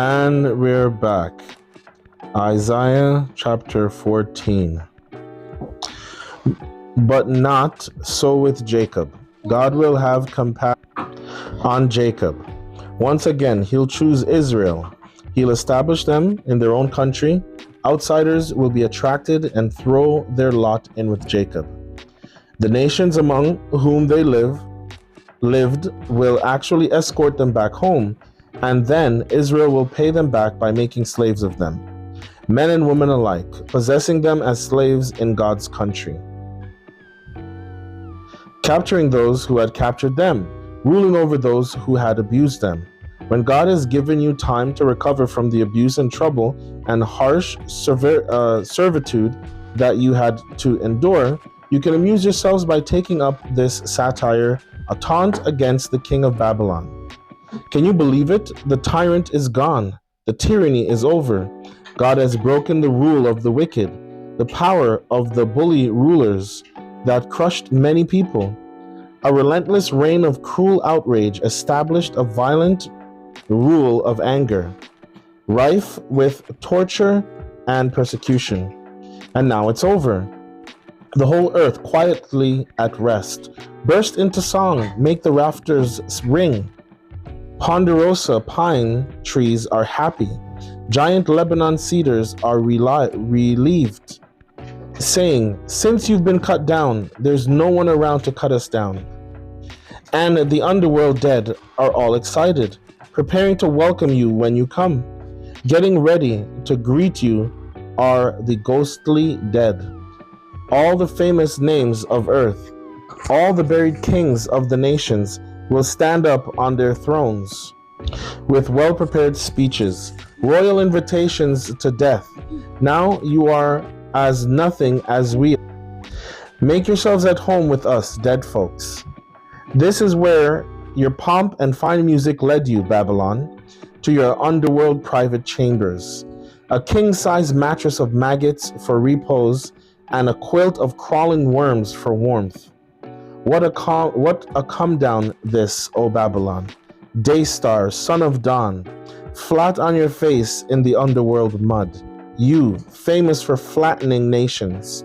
And we're back. Isaiah chapter 14. But not so with Jacob. God will have compassion on Jacob. Once again, he'll choose Israel. He'll establish them in their own country. Outsiders will be attracted and throw their lot in with Jacob. The nations among whom they lived will actually escort them back home, and then Israel will pay them back by making slaves of them, men and women alike, possessing them as slaves in God's country, capturing those who had captured them, ruling over those who had abused them. When God has given you time to recover from the abuse and trouble and harsh servitude that you had to endure, you can amuse yourselves by taking up this satire, a taunt against the king of Babylon. Can you believe it? The tyrant is gone. The tyranny is over. God has broken the rule of the wicked, the power of the bully rulers that crushed many people. A relentless reign of cruel outrage established a violent rule of anger, rife with torture and persecution. And now it's over. The whole earth, quietly at rest, burst into song, make the rafters ring. Ponderosa pine trees are happy. Giant Lebanon cedars are relieved, saying, "Since you've been cut down, there's no one around to cut us down." And the underworld dead are all excited, preparing to welcome you when you come. Getting ready to greet you are the ghostly dead. All the famous names of earth, all the buried kings of the nations will stand up on their thrones with well-prepared speeches, royal invitations to death. Now you are as nothing as we are. Make yourselves at home with us, dead folks. This is where your pomp and fine music led you, Babylon, to your underworld private chambers. A king-size mattress of maggots for repose and a quilt of crawling worms for warmth. What a come down this, O Babylon, day star, son of dawn, flat on your face in the underworld mud. You, famous for flattening nations.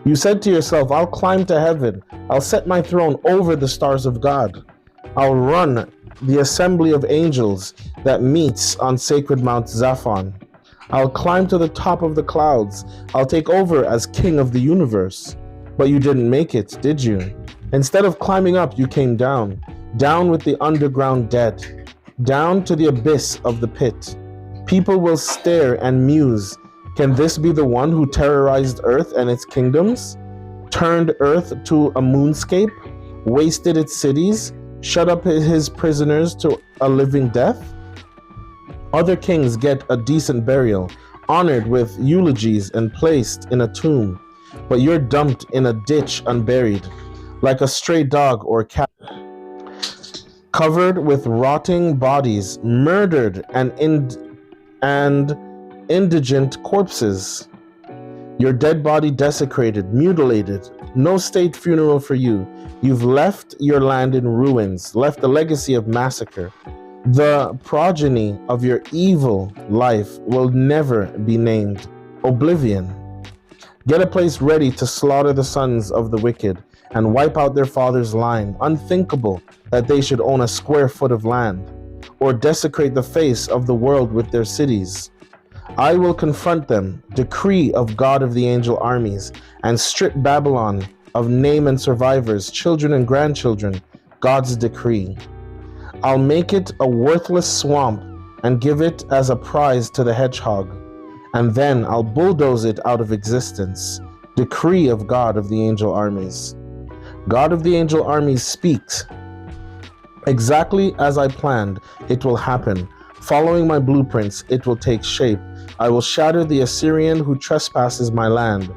You said to yourself, I'll climb to heaven. I'll set my throne over the stars of God. I'll run the assembly of angels that meets on sacred Mount Zaphon. I'll climb to the top of the clouds. I'll take over as king of the universe. But you didn't make it, did you? Instead of climbing up, you came down. Down with the underground dead. Down to the abyss of the pit. People will stare and muse. Can this be the one who terrorized Earth and its kingdoms? Turned Earth to a moonscape? Wasted its cities? Shut up his prisoners to a living death? Other kings get a decent burial, honored with eulogies and placed in a tomb, but you're dumped in a ditch unburied, like a stray dog or cat, covered with rotting bodies, murdered and indigent corpses. Your dead body desecrated, mutilated, no state funeral for you. You've left your land in ruins, left a legacy of massacre. The progeny of your evil life will never be named oblivion. Get a place ready to slaughter the sons of the wicked and wipe out their father's line. Unthinkable that they should own a square foot of land or desecrate the face of the world with their cities. I will confront them, decree of God of the angel armies, and strip Babylon of name and survivors, children and grandchildren, God's decree. I'll make it a worthless swamp and give it as a prize to the hedgehog, and then I'll bulldoze it out of existence. Decree of God of the angel armies. God of the angel armies speaks. Exactly as I planned, it will happen. Following my blueprints, it will take shape. I will shatter the Assyrian who trespasses my land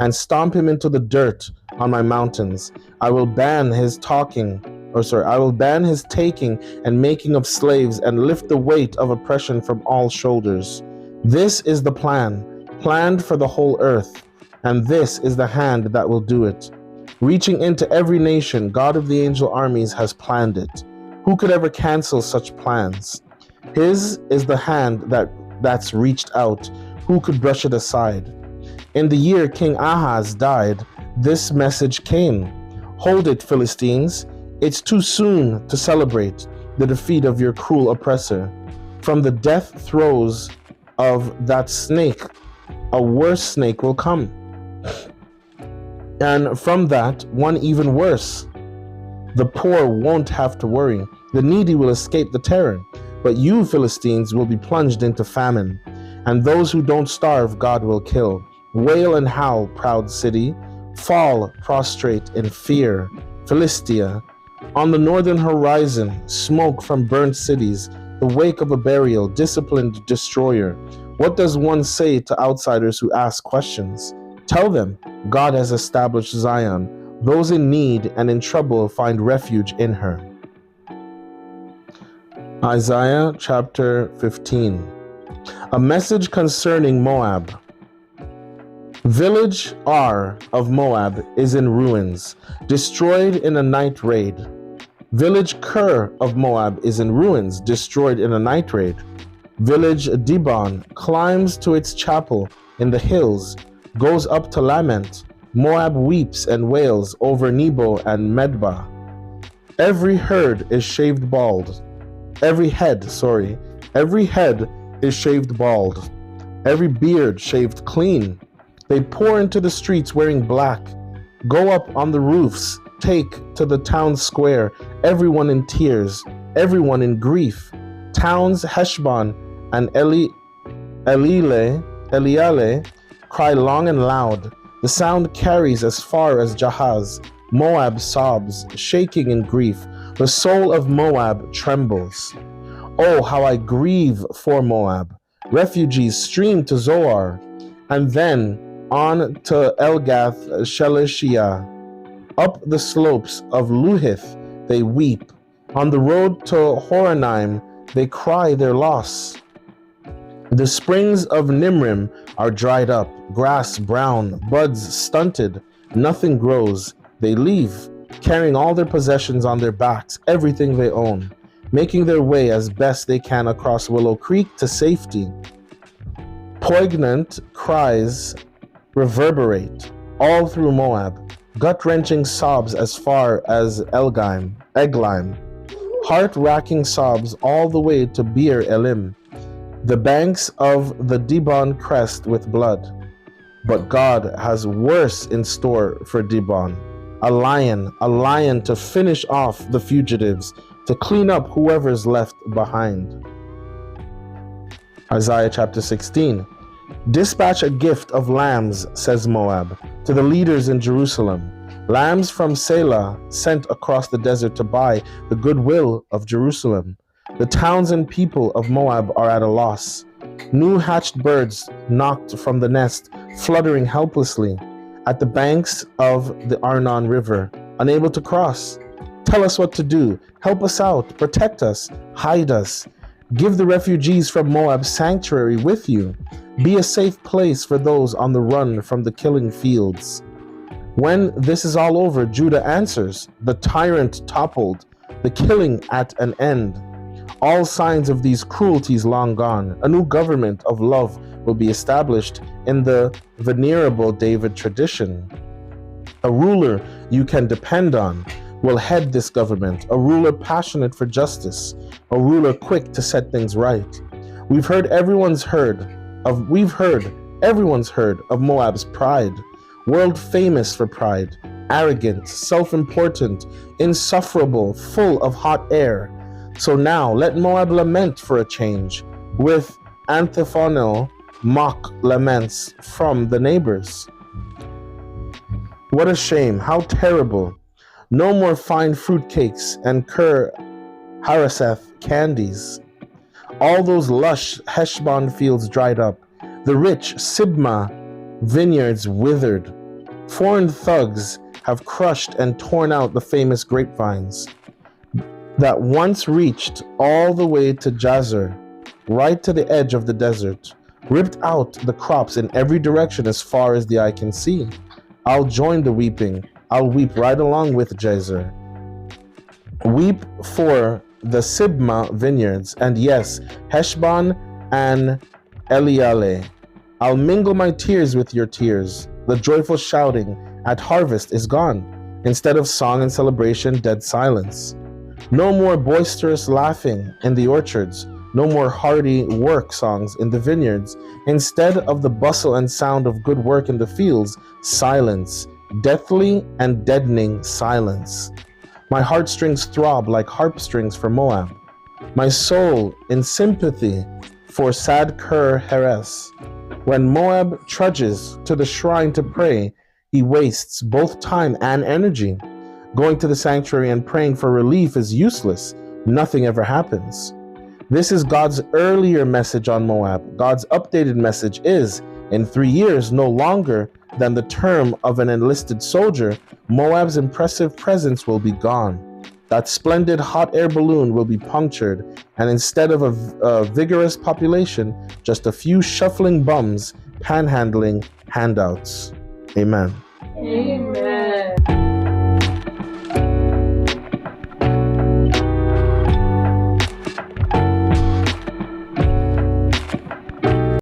and stomp him into the dirt on my mountains. I will ban his taking and making of slaves and lift the weight of oppression from all shoulders. This is the plan, planned for the whole earth, and this is the hand that will do it. Reaching into every nation, God of the angel armies has planned it. Who could ever cancel such plans? His is the hand that's reached out. Who could brush it aside? In the year King Ahaz died, this message came. Hold it, Philistines. It's too soon to celebrate the defeat of your cruel oppressor. From the death throes of that snake, a worse snake will come. And from that, one even worse. The poor won't have to worry. The needy will escape the terror. But you, Philistines, will be plunged into famine. And those who don't starve, God will kill. Wail and howl, proud city. Fall prostrate in fear, Philistia. On the northern horizon, smoke from burnt cities, the wake of a burial, disciplined destroyer. What does one say to outsiders who ask questions? Tell them, God has established Zion. Those in need and in trouble find refuge in her. Isaiah chapter 15. A message concerning Moab. Village Ar of Moab is in ruins, destroyed in a night raid. Village Ker of Moab is in ruins, destroyed in a night raid. Village Dibon climbs to its chapel in the hills, goes up to lament. Moab weeps and wails over Nebo and Medba. Every head is shaved bald. Every head is shaved bald. Every beard shaved clean. They pour into the streets wearing black, go up on the roofs, take to the town square, everyone in tears, everyone in grief. Towns Heshbon and Eliale cry long and loud. The sound carries as far as Jahaz. Moab sobs, shaking in grief. The soul of Moab trembles. Oh, how I grieve for Moab. Refugees stream to Zoar, and then on to Elgath Shelishiyah. Up the slopes of Luhith they weep. On the road to Horonaim they cry their loss. The springs of Nimrim are dried up, grass brown, buds stunted, nothing grows. They leave, carrying all their possessions on their backs, everything they own, making their way as best they can across Willow Creek to safety. Poignant cries reverberate all through Moab, gut-wrenching sobs as far as Eglaim, heart-racking sobs all the way to Beer Elim, the banks of the Dibon crest with blood. But God has worse in store for Dibon, a lion to finish off the fugitives, to clean up whoever's left behind. Isaiah chapter 16. Dispatch a gift of lambs, says Moab, to the leaders in Jerusalem. Lambs from Selah sent across the desert to buy the goodwill of Jerusalem. The towns and people of Moab are at a loss. New hatched birds knocked from the nest, fluttering helplessly at the banks of the Arnon River, unable to cross. Tell us what to do. Help us out. Protect us. Hide us. Give the refugees from Moab sanctuary with you. Be a safe place for those on the run from the killing fields. When this is all over, Judah answers, the tyrant toppled, the killing at an end. All signs of these cruelties long gone. A new government of love will be established in the venerable David tradition. A ruler you can depend on will head this government, a ruler passionate for justice, a ruler quick to set things right. We've heard everyone's heard of Moab's pride, world famous for pride, arrogant, self-important, insufferable, full of hot air. So now let Moab lament for a change, with antiphonal mock laments from the neighbors. What a shame, how terrible. No more fine fruitcakes and Ker Haraseth candies. All those lush Heshbon fields dried up, the rich Sibma vineyards withered. Foreign thugs have crushed and torn out the famous grapevines that once reached all the way to Jazer, right to the edge of the desert, ripped out the crops in every direction as far as the eye can see. I'll join the weeping. I'll weep right along with Jazer. Weep for the Sibma vineyards, and yes, Heshbon and Eliale. I'll mingle my tears with your tears. The joyful shouting at harvest is gone. Instead of song and celebration, dead silence. No more boisterous laughing in the orchards. No more hearty work songs in the vineyards. Instead of the bustle and sound of good work in the fields, silence, deathly and deadening silence. My heartstrings throb like harp strings for Moab. My soul in sympathy for sad Ker Heres. When Moab trudges to the shrine to pray, he wastes both time and energy. Going to the sanctuary and praying for relief is useless. Nothing ever happens. This is God's earlier message on Moab. God's updated message is, in 3 years, no longer than the term of an enlisted soldier, Moab's impressive presence will be gone. That splendid hot air balloon will be punctured, and instead of a vigorous population, just a few shuffling bums panhandling handouts. Amen. Amen.